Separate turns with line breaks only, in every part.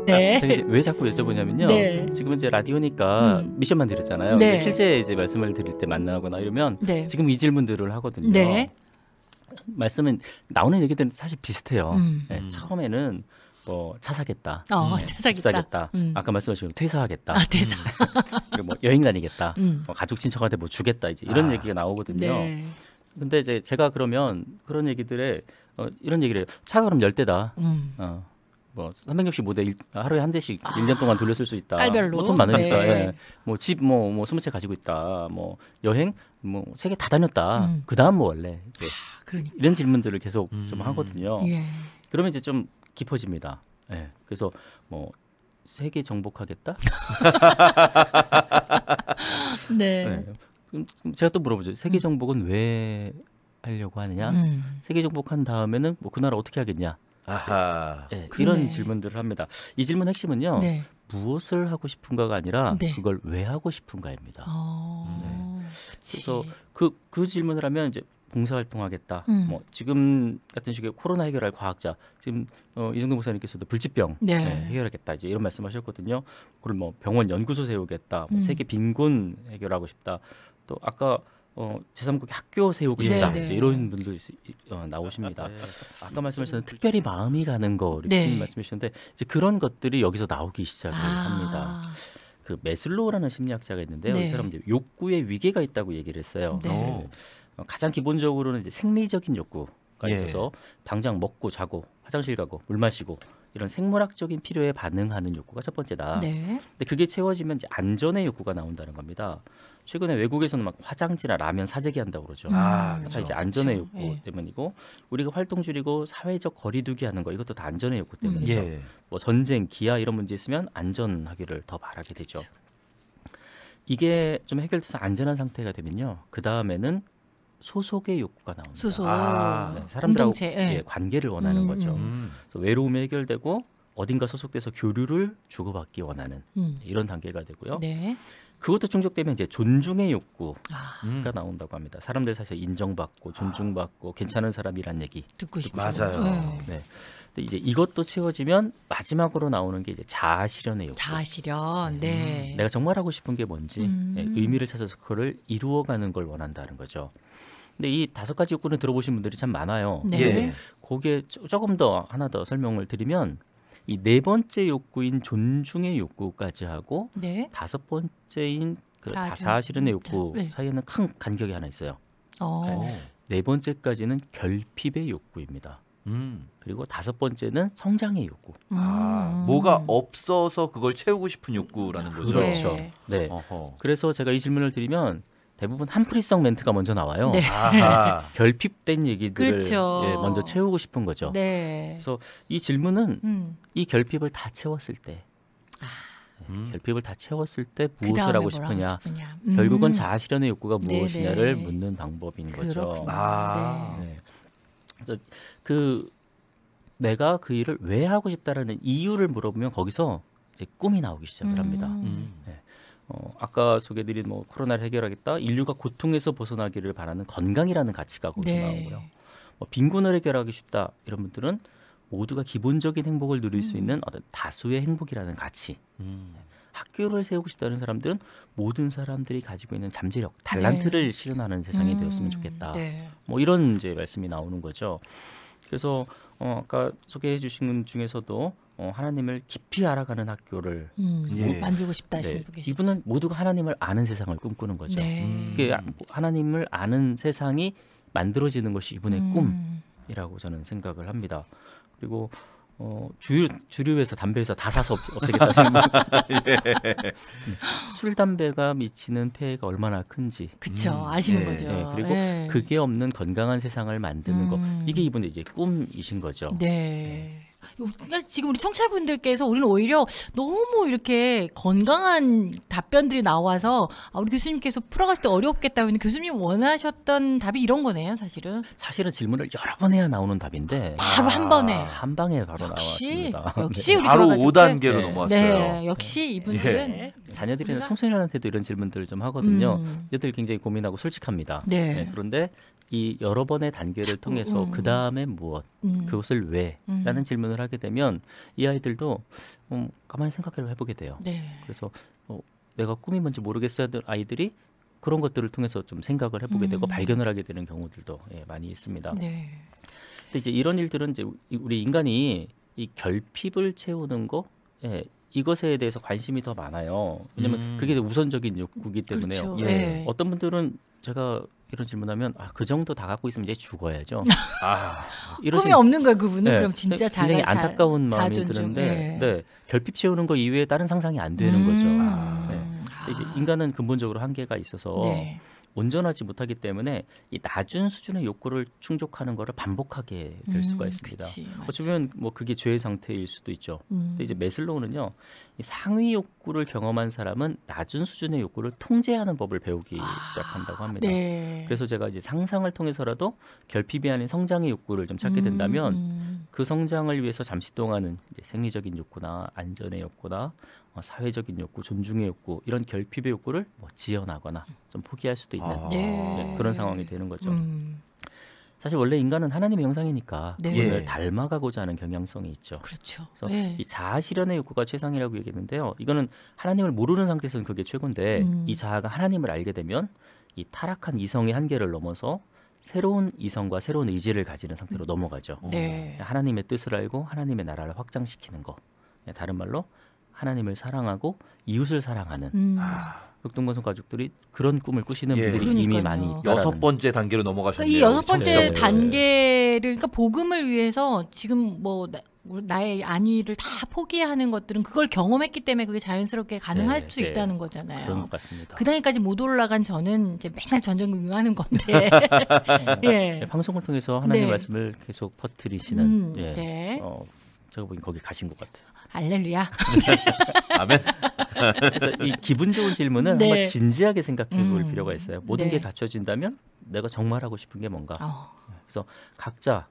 네.
제가 이제 왜 자꾸 여쭤보냐면요.
네.
지금 이제 라디오니까 미션만 드렸잖아요.
네.
근데 실제 이제 말씀을 드릴 때 만나거나 이러면
네.
지금 이 질문들을 하거든요.
네.
말씀은 나오는 얘기들은 사실 비슷해요.
음.
네, 처음에는 뭐 차 사겠다,
사겠다.
집 사겠다, 아까 말씀하신 퇴사하겠다,
아, 퇴사.
그리고 뭐 여행 다니겠다,
음.
뭐 가족 친척한테 뭐 주겠다 이제 이런 얘기가 나오거든요.
네.
근데 이제 제가 그러면 그런 얘기들에 이런 얘기를 해요. 차가 그럼 10대다. 뭐 365대 하루에 한 대씩 1년 동안 돌려 쓸 수 있다.
깔별로.
뭐 돈 많으니까.
네.
예. 뭐 집 뭐 20채 가지고 있다. 뭐 여행 뭐 세계 다 다녔다. 그다음 뭐 원래 이제
그러니까.
이런 질문들을 계속 좀 하거든요.
예.
그러면 이제 좀 깊어집니다. 예. 그래서 뭐 세계 정복하겠다?
네.
네. 그럼 제가 또 물어보죠. 세계 정복은 왜 하려고 하느냐? 세계 정복한 다음에는 뭐 그 나라 어떻게 하겠냐?
아하.
네,
그러네.
이런 질문들을 합니다. 이 질문 핵심은요.
네.
무엇을 하고 싶은가가 아니라
네.
그걸 왜 하고 싶은가입니다.
그치.
그래서 그 질문을 하면 이제 봉사활동하겠다. 뭐 지금 같은 시기에 코로나 해결할 과학자. 지금 이정도 목사님께서도 불치병
네.
해결하겠다. 이제 이런 말씀하셨거든요. 그리고 뭐 병원 연구소 세우겠다. 뭐 세계 빈곤 해결하고 싶다. 또 아까 제3국의 학교 세우고 싶다.
네, 네.
이제 이런 분들 나오십니다. 아까 말씀하셨던 특별히 마음이 가는 거 이렇게
네.
말씀하셨는데 이제 그런 것들이 여기서 나오기 시작을 합니다. 그 메슬로우라는 심리학자가 있는데요.
네.
이 사람은 이제 욕구의 위계가 있다고 얘기를 했어요.
네.
가장 기본적으로는 이제 생리적인 욕구가
예.
있어서 당장 먹고 자고 화장실 가고 물 마시고 이런 생물학적인 필요에 반응하는 욕구가 첫 번째다.
네.
근데 그게 채워지면 이제 안전의 욕구가 나온다는 겁니다. 최근에 외국에서는 막 화장지나 라면 사재기 한다고 그러죠.
아,
다
그렇죠.
이제 안전의
그렇죠.
욕구
예.
때문이고 우리가 활동 줄이고 사회적 거리두기 하는 거 이것도 다 안전의 욕구 때문이죠.
예.
뭐 전쟁, 기아 이런 문제 있으면 안전하기를 더 바라게 되죠. 이게 좀 해결돼서 안전한 상태가 되면요. 그 다음에는 소속의 욕구가 나옵니다.
소속.
네, 사람들하고
공동체, 예.
관계를 원하는 거죠.
음.
그래서 외로움이 해결되고 어딘가 소속돼서 교류를 주고받기 원하는
음.
이런 단계가 되고요.
네.
그것도 충족되면 이제 존중의 욕구가
아,
나온다고 합니다. 사람들 사실 인정받고 존중받고 괜찮은 사람이란 얘기.
듣고 싶죠.
맞아요.
네. 근데 이제 이것도 채워지면 마지막으로 나오는 게 이제 자아 실현의 욕구.
자아 실현. 네.
내가 정말 하고 싶은 게 뭔지 의미를 찾아서 그거를 이루어가는 걸 원한다는 거죠. 근데 이 5가지 욕구는 들어보신 분들이 참 많아요.
네.
예.
거기에 조금 더 하나 더 설명을 드리면 이 4번째 욕구인 존중의 욕구까지 하고
네.
5번째인 그
자아
자아 실현의 욕구
네.
사이에는 큰 간격이 하나 있어요.
어.
4번째까지는 결핍의 욕구입니다. 그리고 5번째는 성장의 욕구.
뭐가 없어서 그걸 채우고 싶은 욕구라는 거죠.
그렇죠.
네.
네.
어허.
그래서 제가 이 질문을 드리면 대부분 한풀이성 멘트가 먼저 나와요.
네.
아하.
결핍된 얘기들을
그렇죠.
먼저 채우고 싶은 거죠.
네.
그래서 이 질문은
음.
이 결핍을 다 채웠을 때, 결핍을 다 채웠을 때 무엇을
그다음에
하고
뭘
싶으냐?
싶으냐.
결국은 자아 실현의 욕구가
네네.
무엇이냐를 묻는 방법인 거죠.
그렇구나.
아.
네.
네. 그래서 그 내가 그 일을 왜 하고 싶다라는 이유를 물어보면 거기서 이제 꿈이 나오기 시작을 합니다. 네. 아까 소개드린 뭐 코로나를 해결하겠다, 인류가 고통에서 벗어나기를 바라는 건강이라는 가치가 거기서
네.
나오고요. 뭐 빈곤을 해결하기 쉽다 이런 분들은 모두가 기본적인 행복을 누릴 수 있는 어떤 다수의 행복이라는 가치. 학교를 세우고 싶다는 사람들은 모든 사람들이 가지고 있는 잠재력, 달란트를 실현하는 세상이 되었으면 좋겠다.
네.
뭐 이런 이제 말씀이 나오는 거죠. 그래서 아까 소개해 주신 분 중에서도 하나님을 깊이 알아가는 학교를
예.
만들고 싶다 하시는
네,
분 계시죠.
이분은 모두가 하나님을 아는 세상을 꿈꾸는 거죠.
네.
그게 하나님을 아는 세상이 만들어지는 것이 이분의 꿈이라고 저는 생각을 합니다. 그리고 주류회사, 담배회사 다 사서 없애겠다 생각. 술, 담배가 미치는 폐해가 얼마나 큰지.
그렇죠. 아시는
네.
거죠.
네, 그리고
네.
그게 없는 건강한 세상을 만드는 거. 이게 이분의 이제 꿈이신 거죠.
네. 그러니까 지금 우리 청취자분들께서 우리는 오히려 너무 이렇게 건강한 답변들이 나와서 우리 교수님께서 풀어가실 때 어렵겠다. 근데 교수님 원하셨던 답이 이런 거네요, 사실은.
사실은 질문을 여러 번 해야 나오는 답인데
바로 한 번에.
한 방에 바로
역시
나왔습니다.
역시 우리
바로
교화가족들.
5단계로
네.
넘어왔어요.
네, 역시 이분들은
자녀들이나
우리가-
청소년한테도 이런 질문들을 좀 하거든요. 얘들 굉장히 고민하고 솔직합니다.
네.
네, 그런데 이 여러 번의 단계를 통해서 그 다음에 무엇, 그것을 왜? 라는 질문을 하게 되면 이 아이들도 가만히 생각을 해보게 돼요.
네.
그래서 내가 꿈이 뭔지 모르겠어야 될 아이들이 그런 것들을 통해서 좀 생각을 해보게 되고 발견을 하게 되는 경우들도 많이 있습니다.
네.
근데 이제 이런 일들은 이제 우리 인간이 이 결핍을 채우는 거, 이것에 대해서 관심이 더 많아요. 왜냐면 그게 우선적인 욕구이기 때문에요.
그렇죠.
예.
네.
어떤 분들은 제가 이런 질문하면 그 정도 다 갖고 있으면 이제 죽어야죠. 이런
꿈이 없는 거예요, 그분은.
네,
그럼 진짜
굉장히 안타까운 마음이
자존심.
드는데,
네.
네, 결핍 채우는 거 이외에 다른 상상이 안 되는 거죠. 네. 이제 인간은 근본적으로 한계가 있어서
네.
온전하지 못하기 때문에 이 낮은 수준의 욕구를 충족하는 것을 반복하게 될 수가 있습니다.
그치, 맞아요.
어쩌면 뭐 그게 죄의 상태일 수도 있죠. 근데 이제 메슬로우는요, 이 상위 욕구를 경험한 사람은 낮은 수준의 욕구를 통제하는 법을 배우기 시작한다고 합니다.
네.
그래서 제가 이제 상상을 통해서라도 결핍이 아닌 성장의 욕구를 좀 찾게 된다면 그 성장을 위해서 잠시 동안은 이제 생리적인 욕구나 안전의 욕구나 사회적인 욕구, 존중의 욕구 이런 결핍의 욕구를 뭐 지연하거나 좀 포기할 수도 있는
네.
그런 상황이 되는 거죠.
음.
사실 원래 인간은 하나님의 형상이니까
네.
그분을
예.
닮아가고자 하는 경향성이 있죠.
그렇죠.
그래서
네.
이 자아 실현의 욕구가 최상이라고 얘기했는데요. 이거는 하나님을 모르는 상태에서는 그게 최고인데 이 자아가 하나님을 알게 되면 이 타락한 이성의 한계를 넘어서 새로운 이성과 새로운 의지를 가지는 상태로 넘어가죠.
네.
하나님의 뜻을 알고 하나님의 나라를 확장시키는 거. 다른 말로 하나님을 사랑하고 이웃을 사랑하는 극동건설 가족들이 그런 꿈을 꾸시는
예.
분들이 이미
그러니까요.
많이 있다라는
6번째 단계로
그러니까
넘어가셨네요.
이 6번째
청취자분들.
단계를 그러니까 복음을 위해서 지금 뭐 나의 안위를 다 포기하는 것들은 그걸 경험했기 때문에 그게 자연스럽게 가능할
네,
수
네.
있다는 거잖아요.
그런 것 같습니다.
그 단계까지 못 올라간 저는 이제 맨날 전전긍긍하는 건데. 예.
네, 방송을 통해서 하나님의
네.
말씀을 계속 퍼뜨리시는 예.
네.
제가 보기엔 거기 가신 것 같아요.
할렐루야.
아멘.
그래서 이 기분 좋은 질문을
네.
한번 진지하게 생각해 볼 필요가 있어요. 모든
네.
게 갖춰진다면 내가 정말 하고 싶은 게 뭔가. 그래서 각자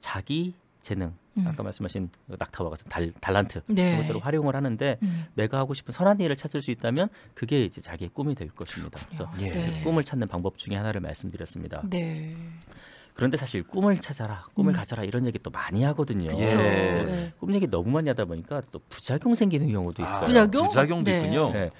자기 재능, 아까 말씀하신 낙타와 같은 달란트
네.
그런 것들을 활용을 하는데 내가 하고 싶은 선한 일을 찾을 수 있다면 그게 이제 자기의 꿈이 될 것입니다. 그래서
예.
네.
꿈을 찾는 방법 중에 하나를 말씀드렸습니다.
네.
그런데 사실 꿈을 찾아라, 꿈을 가져라 이런 얘기 또 많이 하거든요.
예.
네.
꿈 얘기 너무 많이 하다 보니까 또 부작용 생기는 경우도 있어요.
부작용?
부작용도
네.
있군요.
네.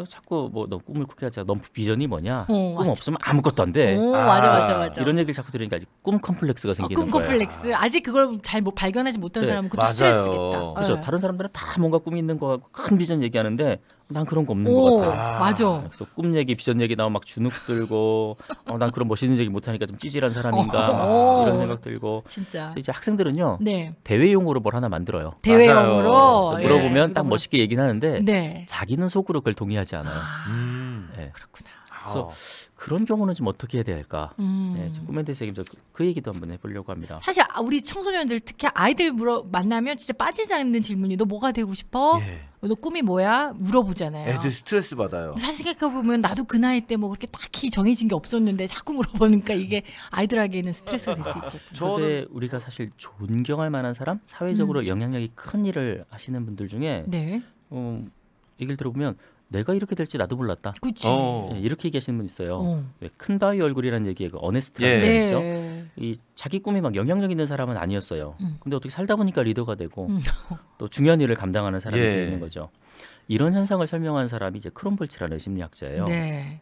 자꾸 뭐 너 꿈을 크게 하자. 너 비전이 뭐냐? 꿈
맞아.
없으면 아무것도 안 돼.
오, 맞아.
이런 얘기를 자꾸 들으니까 꿈 컴플렉스가 생기는
꿈
거예요.
콤플렉스. 아직 그걸 잘 발견하지 못한
네.
사람은 그것도
맞아요.
스트레스겠다.
그렇죠.
네.
다른 사람들은 다 뭔가 꿈이 있는 거 같고 큰 비전 얘기하는데 난 그런 거 없는
오,
것 같아.
맞아.
그래서 꿈 얘기, 비전 얘기 나오면 막 주눅 들고 난 그런 멋있는 얘기 못하니까 좀 찌질한 사람인가
오.
이런 생각 들고.
진짜.
그래서 이제 학생들은요
네.
대회용으로 뭘 하나 만들어요.
대외용으로.
그래서
예.
물어보면 딱 멋있게 얘기는 하는데
네.
자기는 속으로 그걸 동의하지 않아요. 네.
그렇구나.
그래서 그런 경우는 좀 어떻게 해야 될까?
음.
네, 꿈에 대해서 얘기하면서 그 얘기도 한번 해보려고 합니다.
사실 우리 청소년들 특히 아이들 만나면 진짜 빠지지 않는 질문이 너 뭐가 되고 싶어?
예.
너 꿈이 뭐야? 물어보잖아요.
애들 스트레스 받아요.
사실 생각해보면 나도 그 나이 때 뭐 그렇게 딱히 정해진 게 없었는데 자꾸 물어보니까 이게 아이들에게는 스트레스가 될 수 있겠구나.
그런데 우리가 사실 존경할 만한 사람, 사회적으로 영향력이 큰 일을 하시는 분들 중에
네.
얘기를 들어보면 내가 이렇게 될지 나도 몰랐다.
그치.
네, 이렇게 얘기하시는 분 있어요. 왜 큰 바위 얼굴이라는 얘기에 그 어네스트라는
예.
얘기죠.
네.
이 자기 꿈이 막 영향력 있는 사람은 아니었어요. 근데 어떻게 살다 보니까 리더가 되고 또 중요한 일을 감당하는 사람이
예.
되는 거죠. 이런 현상을 설명한 사람이 이제 크롬볼츠라는 심리학자예요.
네.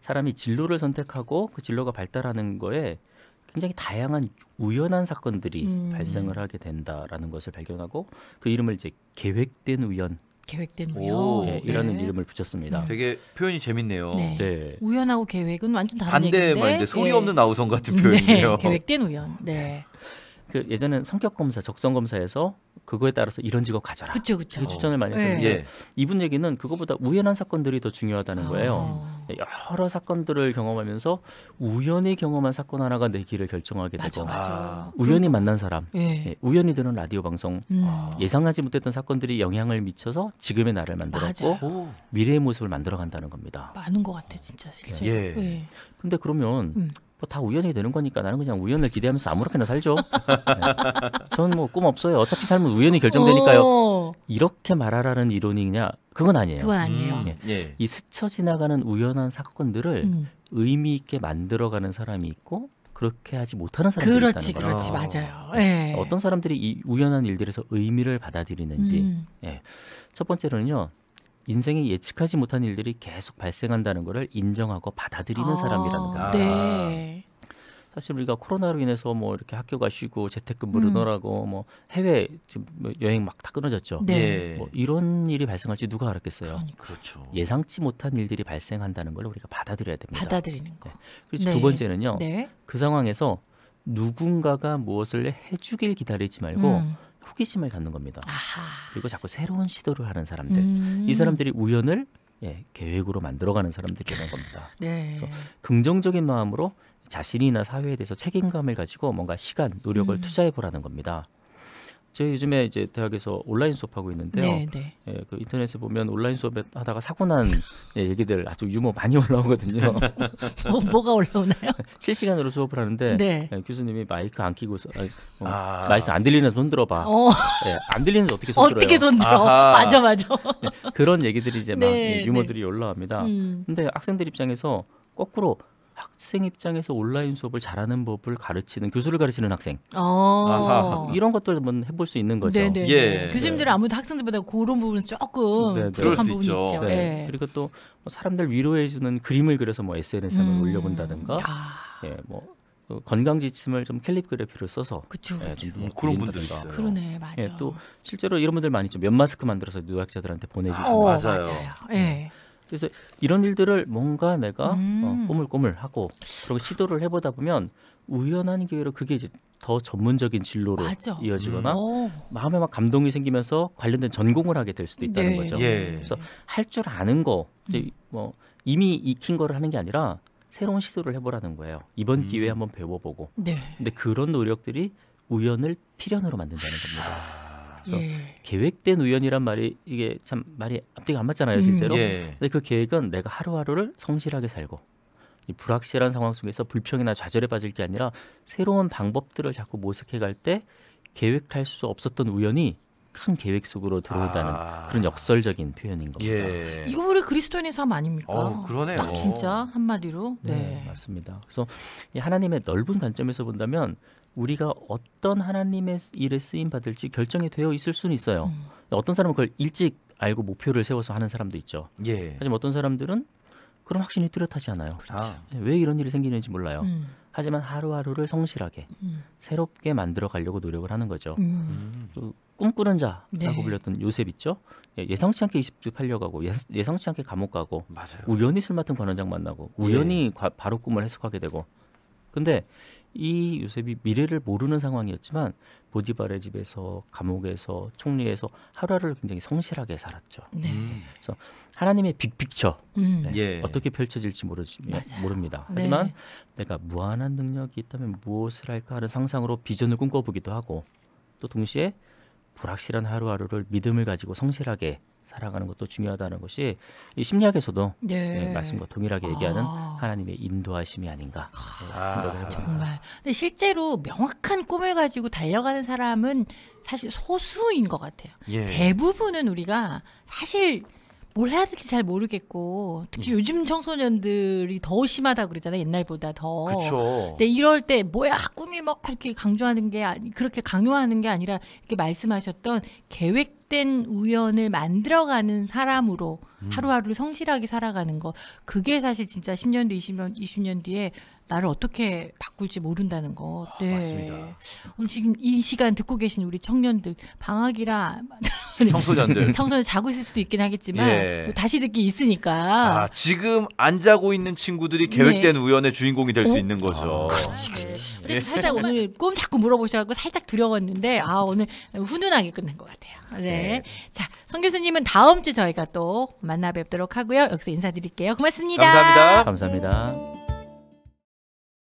사람이 진로를 선택하고 그 진로가 발달하는 거에 굉장히 다양한 우연한 사건들이 발생을 하게 된다라는 것을 발견하고 그 이름을 이제 계획된 우연
계획된
오.
우연.
예, 이라는 이름을 붙였습니다.
되게 표현이 재밌네요.
네.
네.
우연하고 계획은 완전 다른
반대
얘기인데.
말인데 소리
예.
없는 아우성 같은 표현이에요.
네. 계획된 우연. 네.
그 예전엔 성격 검사, 적성 검사에서 그거에 따라서 이런 직업 가져라.
그쵸.
그 추천을 많이
네.
했었는데
예.
이분 얘기는 그거보다 우연한 사건들이 더 중요하다는 거예요. 여러 사건들을 경험하면서 우연히 경험한 사건 하나가 내 길을 결정하게
맞아,
되고
맞아.
우연히 만난 사람,
예.
예, 우연히 들은 라디오 방송,
음.
예상하지 못했던 사건들이 영향을 미쳐서 지금의 나를 만들었고
맞아.
오.
미래의 모습을 만들어간다는 겁니다.
많은 것 같아, 진짜 실제.
예.
근데 그러면
음.
뭐 다 우연히 되는 거니까 나는 그냥 우연을 기대하면서 아무렇게나 살죠. 네. 저는 뭐 꿈 없어요. 어차피 삶은 우연히 결정되니까요. 이렇게 말하라는 이론이냐? 그건 아니에요.
그건 아니에요.
예.
이 스쳐 지나가는 우연한 사건들을 의미 있게 만들어가는 사람이 있고 그렇게 하지 못하는 사람들이
그렇지,
있다는 거예요.
그렇지, 맞아요. 예.
어떤 사람들이 이 우연한 일들에서 의미를 받아들이는지. 예. 첫 번째로는요. 인생에 예측하지 못한 일들이 계속 발생한다는 것을 인정하고 받아들이는 사람이라는 겁니다.
네.
사실 우리가 코로나로 인해서 뭐 이렇게 학교가 쉬고 재택근무를 넣으라고 뭐 해외 지금 뭐 여행 막 다 끊어졌죠.
네.
예.
뭐 이런 일이 발생할지 누가 알았겠어요.
그렇죠.
예상치 못한 일들이 발생한다는 걸 우리가 받아들여야 됩니다.
받아들이는 거.
그리고
네.
두 번째는요.
네.
그 상황에서 누군가가 무엇을 해주길 기다리지 말고 호기심을 갖는 겁니다.
아하.
그리고 자꾸 새로운 시도를 하는 사람들. 이 사람들이 우연을 계획으로 만들어가는 사람들이라는 겁니다.
네.
긍정적인 마음으로 자신이나 사회에 대해서 책임감을 가지고 뭔가 시간, 노력을 투자해 보라는 겁니다. 제가 요즘에 이제 대학에서 온라인 수업하고 있는데요.
네, 네.
예, 그 인터넷에 보면 온라인 수업에 하다가 사고 난 얘기들 아주 유머 많이 올라오거든요.
뭐가 올라오나요?
실시간으로 수업을 하는데
네.
교수님이 마이크 안 끼고서 마이크 안 들리는 손 들어봐. 안 들리는데 어떻게 손 들어요?
어떻게 손 들어?
아하.
맞아, 맞아.
그런 얘기들이 이제 막
네,
유머들이 올라옵니다. 근데 학생들 입장에서 거꾸로 학생 입장에서 온라인 수업을 잘하는 법을 가르치는 교수를 가르치는 학생 이런 것들 한번 해볼 수 있는 거죠.
네네.
예.
교수님들은 아무래도 학생들보다 그런 부분은 조금
네, 네.
그럴
부족한
수
부분이
있죠.
있죠.
네.
예.
그리고 또 사람들 위로해주는 그림을 그려서 뭐 SNS에 한번 올려본다든가, 뭐 건강 지침을 좀 캘리그래피로 써서
그쵸.
좀
그런 분들
올린다든가.
있어요.
그러네, 맞아.
또 실제로 이런 분들 많이 있죠. 면 마스크 만들어서 노약자들한테 보내주시고.
맞아요.
예.
그래서 이런 일들을 뭔가 내가 꼬물꼬물하고 그리고 시도를 해보다 보면 우연한 기회로 그게 이제 더 전문적인 진로로
맞아.
이어지거나 마음에 막 감동이 생기면서 관련된 전공을 하게 될 수도 있다는
네.
거죠.
예.
그래서 할 줄 아는 거, 이제 뭐 이미 익힌 거를 하는 게 아니라 새로운 시도를 해보라는 거예요. 이번 기회에 한번 배워보고.
네.
근데 그런 노력들이 우연을 필연으로 만든다는 겁니다. 그래서
예.
계획된 우연이란 말이 이게 참 말이 앞뒤가 안 맞잖아요, 실제로.
예.
근데 그 계획은 내가 하루하루를 성실하게 살고 이 불확실한 상황 속에서 불평이나 좌절에 빠질 게 아니라 새로운 방법들을 자꾸 모색해 갈 때 계획할 수 없었던 우연이 큰 계획 속으로 들어온다는 그런 역설적인 표현인 겁니다.
예.
이거 우리 그리스도인의 삶 아닙니까?
그러네요.
딱 진짜 한마디로.
네,
네.
맞습니다. 그래서 이 하나님의 넓은 관점에서 본다면 우리가 어떤 하나님의 일에 쓰임 받을지 결정이 되어 있을 수는 있어요. 어떤 사람은 그걸 일찍 알고 목표를 세워서 하는 사람도 있죠.
예.
하지만 어떤 사람들은 그런 확신이 뚜렷하지 않아요.
아.
왜 이런 일이 생기는지 몰라요. 하지만 하루하루를 성실하게 새롭게 만들어 가려고 노력을 하는 거죠. 그 꿈꾸는 자라고
네.
불렸던 요셉 있죠. 예상치 않게 이집트 팔려가고 예상치 않게 감옥 가고
맞아요.
우연히 술 맡은 관원장 만나고 우연히 바로 꿈을 해석하게 되고 근데 이 요셉이 미래를 모르는 상황이었지만 보디발의 집에서 감옥에서 총리에서 하루하루를 굉장히 성실하게 살았죠.
네.
그래서 하나님의 빅픽처
예.
어떻게 펼쳐질지
맞아요.
모릅니다.
네.
하지만 내가 무한한 능력이 있다면 무엇을 할까 하는 상상으로 비전을 꿈꿔보기도 하고 또 동시에 불확실한 하루하루를 믿음을 가지고 성실하게 살아가는 것도 중요하다는 것이 이 심리학에서도
네.
말씀과 동일하게 얘기하는 하나님의 인도하심이 아닌가 생각을 해봅니다.
정말. 근데 실제로 명확한 꿈을 가지고 달려가는 사람은 사실 소수인 것 같아요.
예.
대부분은 우리가 사실 뭘 해야 될지 잘 모르겠고 특히 요즘 청소년들이 더 심하다고 그러잖아요. 옛날보다 더.
그렇죠.
근데 이럴 때 뭐야 꿈이 막 이렇게 강조하는 게 그렇게 강요하는 게 아니라 이렇게 말씀하셨던 계획된 우연을 만들어가는 사람으로 하루하루를 성실하게 살아가는 거 그게 사실 진짜 10년 뒤 20년 뒤에 나를 어떻게 바꿀지 모른다는 거. 네.
맞습니다.
오늘 지금 이 시간 듣고 계신 우리 청년들 방학이라
청소년들.
청소년 자고 있을 수도 있긴 하겠지만
예.
뭐 다시 듣기 있으니까.
지금 안 자고 있는 친구들이 계획된 우연의 주인공이 될 수 있는 거죠.
그렇지. 근데 살짝 오늘 꿈 자꾸 물어보셔가지고 살짝 두려웠는데 오늘 훈훈하게 끝난 것 같아요. 네. 자, 송 교수님은 다음 주 저희가 또 만나 뵙도록 하고요. 여기서 인사드릴게요. 고맙습니다.
감사합니다.
감사합니다.